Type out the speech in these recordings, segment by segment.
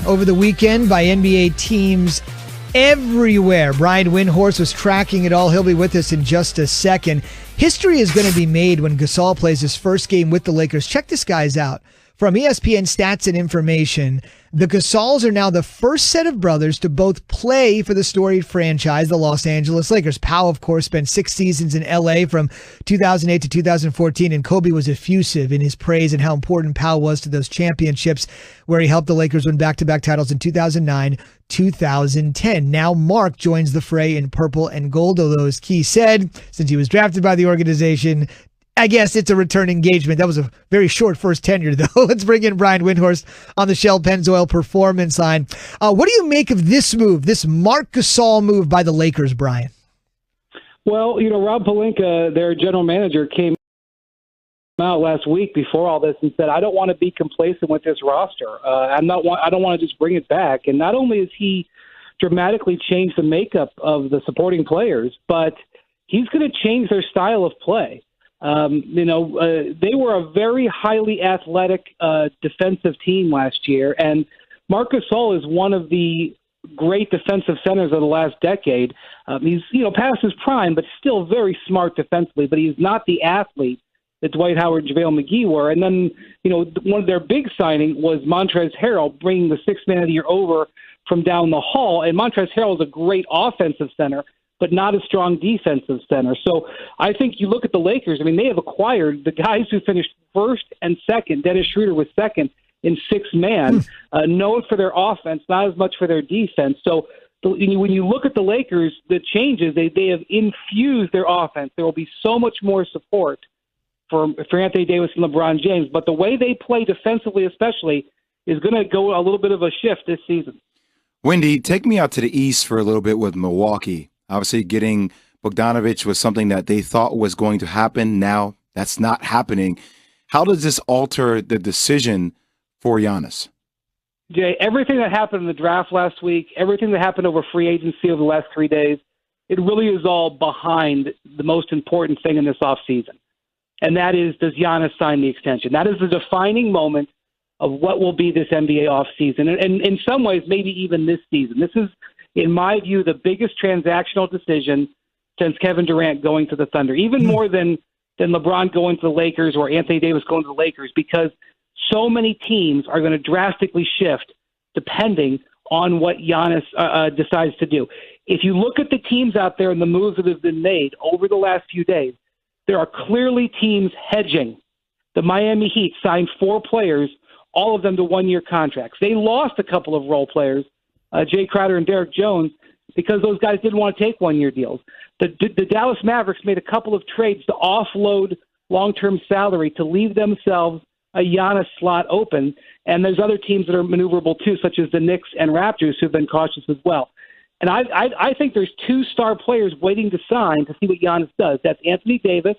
over the weekend by NBA teams everywhere. Brian Windhorst was tracking it all. He'll be with us in just a second. History is going to be made when Gasol plays his first game with the Lakers. Check this guys out. From ESPN Stats and Information, the Gasols are now the first set of brothers to both play for the storied franchise, the Los Angeles Lakers. Pau, of course, spent 6 seasons in L.A. from 2008 to 2014, and Kobe was effusive in his praise and how important Pau was to those championships, where he helped the Lakers win back-to-back titles in 2009, 2010. Now Marc joins the fray in purple and gold, although as Key said, since he was drafted by the organization, I guess it's a return engagement. That was a very short first tenure, though. Let's bring in Brian Windhorst on the Shell Pennzoil Performance Line. What do you make of this move, this Marc Gasol move by the Lakers, Brian? Well, Rob Pelinka, their general manager, came out last week before all this and said, I don't want to be complacent with this roster. I don't want to just bring it back. And not only has he dramatically changed the makeup of the supporting players, but he's going to change their style of play. They were a very highly athletic defensive team last year, and Marc Gasol is one of the great defensive centers of the last decade. He's past his prime, but still very smart defensively. But he's not the athlete that Dwight Howard and JaVale McGee were. And then one of their big signing was Montrezl Harrell, bringing the Sixth Man of the Year over from down the hall. And Montrezl Harrell is a great offensive center, but not a strong defensive center. So I think you look at the Lakers, they have acquired the guys who finished first and second. Dennis Schroeder was second in six-man, known for their offense, not as much for their defense. So when you look at the Lakers, the changes, they have infused their offense. There will be so much more support for Anthony Davis and LeBron James. But the way they play defensively especially is going to go a little bit of a shift this season. Wendy, take me out to the East for a little bit with Milwaukee. Obviously, getting Bogdanović was something that they thought was going to happen. Now that's not happening. How does this alter the decision for Giannis? Jay, everything that happened in the draft last week, everything that happened over free agency over the last 3 days, it really is all behind the most important thing in this offseason. And that is, does Giannis sign the extension? That is the defining moment of what will be this NBA offseason. And in some ways, maybe even this season. This is, in my view, the biggest transactional decision since Kevin Durant going to the Thunder, even more than LeBron going to the Lakers or Anthony Davis going to the Lakers, because so many teams are going to drastically shift depending on what Giannis decides to do. If you look at the teams out there and the moves that have been made over the last few days, there are clearly teams hedging. The Miami Heat signed 4 players, all of them to one-year contracts. They lost a couple of role players, Jay Crowder and Derek Jones, because those guys didn't want to take one-year deals. The Dallas Mavericks made a couple of trades to offload long-term salary to leave themselves a Giannis slot open, and there's other teams that are maneuverable too, such as the Knicks and Raptors, who've been cautious as well. And I think there's 2 star players waiting to sign to see what Giannis does. That's Anthony Davis.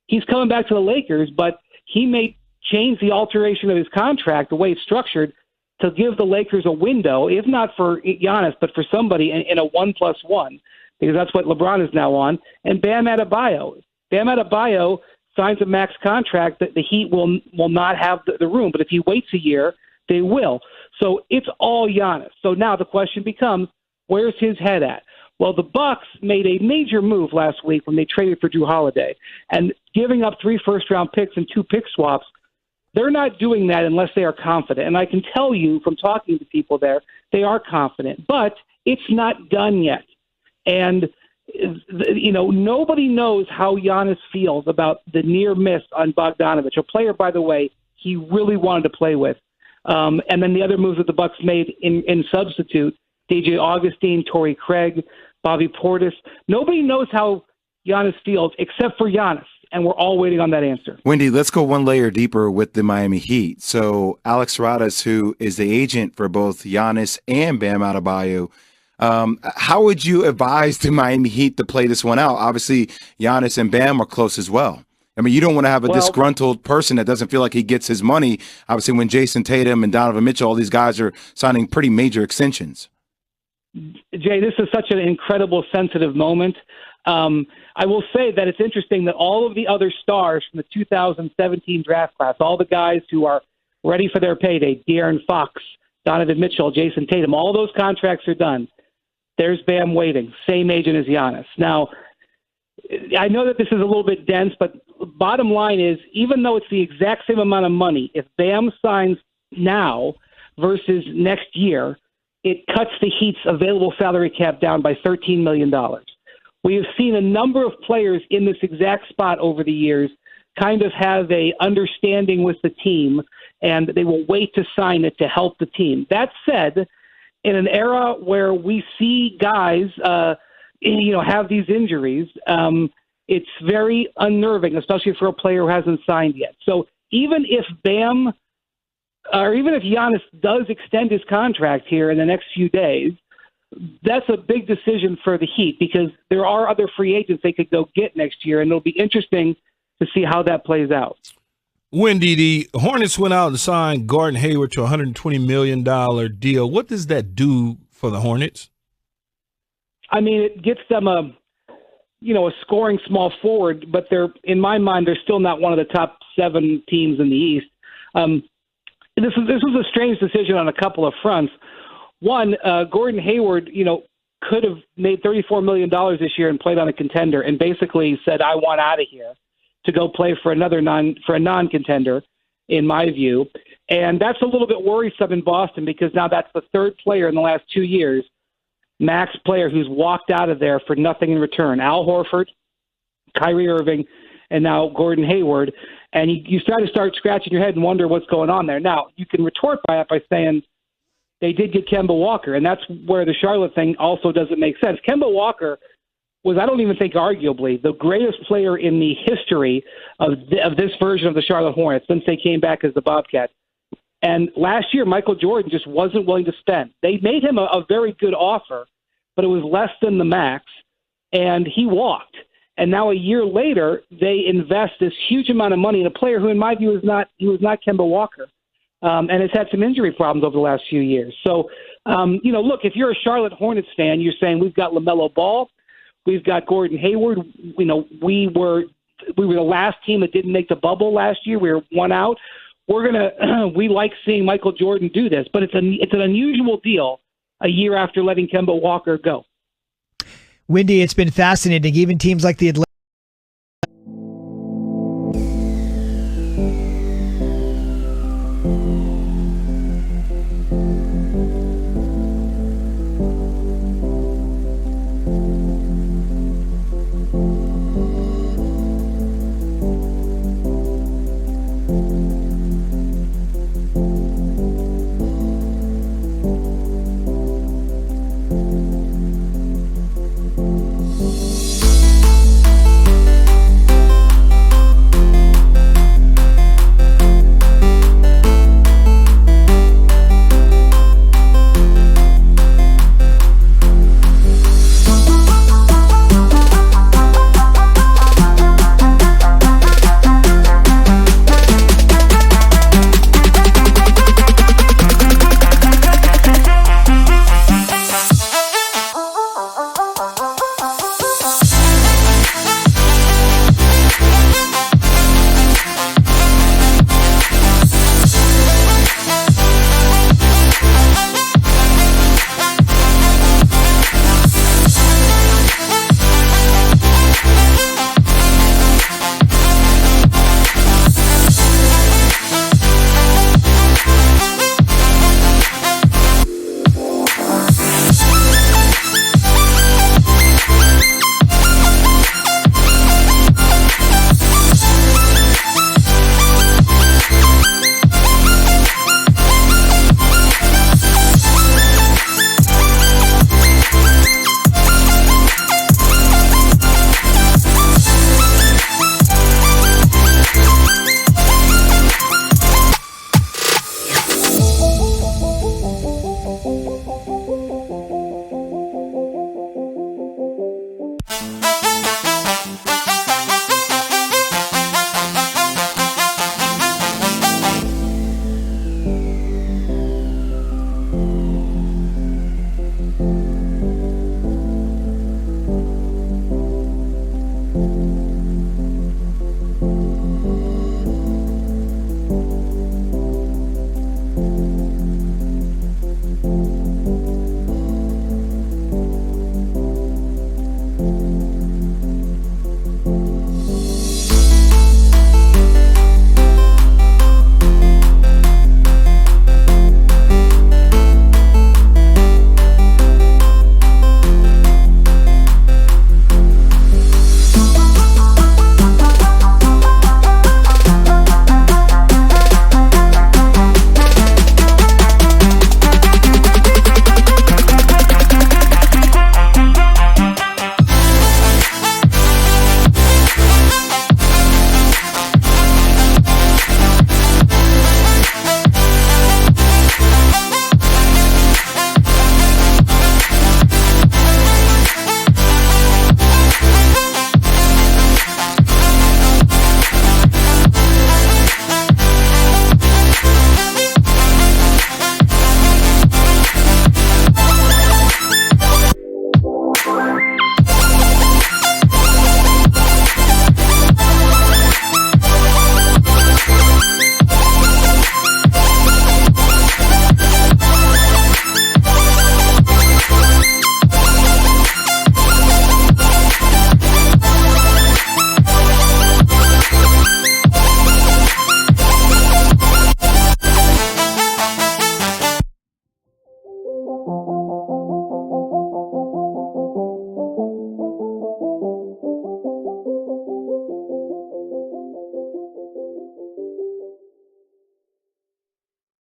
He's coming back to the Lakers, but he may change the alteration of his contract, the way it's structured, to give the Lakers a window, if not for Giannis, but for somebody in a 1+1, because that's what LeBron is now on. And Bam Adebayo. Bam Adebayo signs a max contract that the Heat will not have the room, but if he waits a year, they will. So it's all Giannis. So now the question becomes, where's his head at? Well, the Bucks made a major move last week when they traded for Drew Holiday, and giving up 3 first-round picks and 2 pick swaps. They're not doing that unless they are confident. And I can tell you from talking to people there, they are confident. But it's not done yet. And, nobody knows how Giannis feels about the near miss on Bogdanović, a player, by the way, he really wanted to play with. And then the other moves that the Bucks made in substitute, DJ Augustine, Torrey Craig, Bobby Portis. Nobody knows how Giannis feels except for Giannis. And we're all waiting on that answer. Wendy, let's go one layer deeper with the Miami Heat. So Alex Radas, who is the agent for both Giannis and Bam Adebayo, how would you advise the Miami Heat to play this one out? Obviously, Giannis and Bam are close as well. You don't want to have a disgruntled person that doesn't feel like he gets his money. Obviously, when Jason Tatum and Donovan Mitchell, all these guys are signing pretty major extensions. Jay, this is such an incredible, sensitive moment. I will say that it's interesting that all of the other stars from the 2017 draft class, all the guys who are ready for their payday, De'Aaron Fox, Donovan Mitchell, Jason Tatum, all those contracts are done. There's Bam waiting, same agent as Giannis. Now, I know that this is a little bit dense, but bottom line is, even though it's the exact same amount of money, if Bam signs now versus next year, it cuts the Heat's available salary cap down by $13 million. We have seen a number of players in this exact spot over the years kind of have a understanding with the team, and they will wait to sign it to help the team. That said, in an era where we see guys, have these injuries, it's very unnerving, especially for a player who hasn't signed yet. So even if Bam, or even if Giannis does extend his contract here in the next few days, that's a big decision for the Heat because there are other free agents they could go get next year, and it'll be interesting to see how that plays out. Wendy, the Hornets went out and signed Gordon Hayward to a $120 million deal. What does that do for the Hornets? I mean, it gets them a scoring small forward, but in my mind, they're still not one of the top 7 teams in the East. This was a strange decision on a couple of fronts. One, Gordon Hayward, could have made $34 million this year and played on a contender, and basically said, "I want out of here," to go play for a non-contender, in my view. And that's a little bit worrisome in Boston because now that's the third player in the last 2 years, max player, who's walked out of there for nothing in return. Al Horford, Kyrie Irving, and now Gordon Hayward. And you start scratching your head and wonder what's going on there. Now, you can retort by saying they did get Kemba Walker, and that's where the Charlotte thing also doesn't make sense. Kemba Walker was, I don't even think arguably, the greatest player in the history of this version of the Charlotte Hornets since they came back as the Bobcats. And last year, Michael Jordan just wasn't willing to spend. They made him a very good offer, but it was less than the max, and he walked. And now a year later, they invest this huge amount of money in a player who, in my view, was not Kemba Walker, and has had some injury problems over the last few years. So, look, if you're a Charlotte Hornets fan, you're saying we've got LaMelo Ball, we've got Gordon Hayward. We were the last team that didn't make the bubble last year. We were one out. We like seeing Michael Jordan do this, but it's an unusual deal a year after letting Kemba Walker go. Windy, it's been fascinating. Even teams like the Atlanta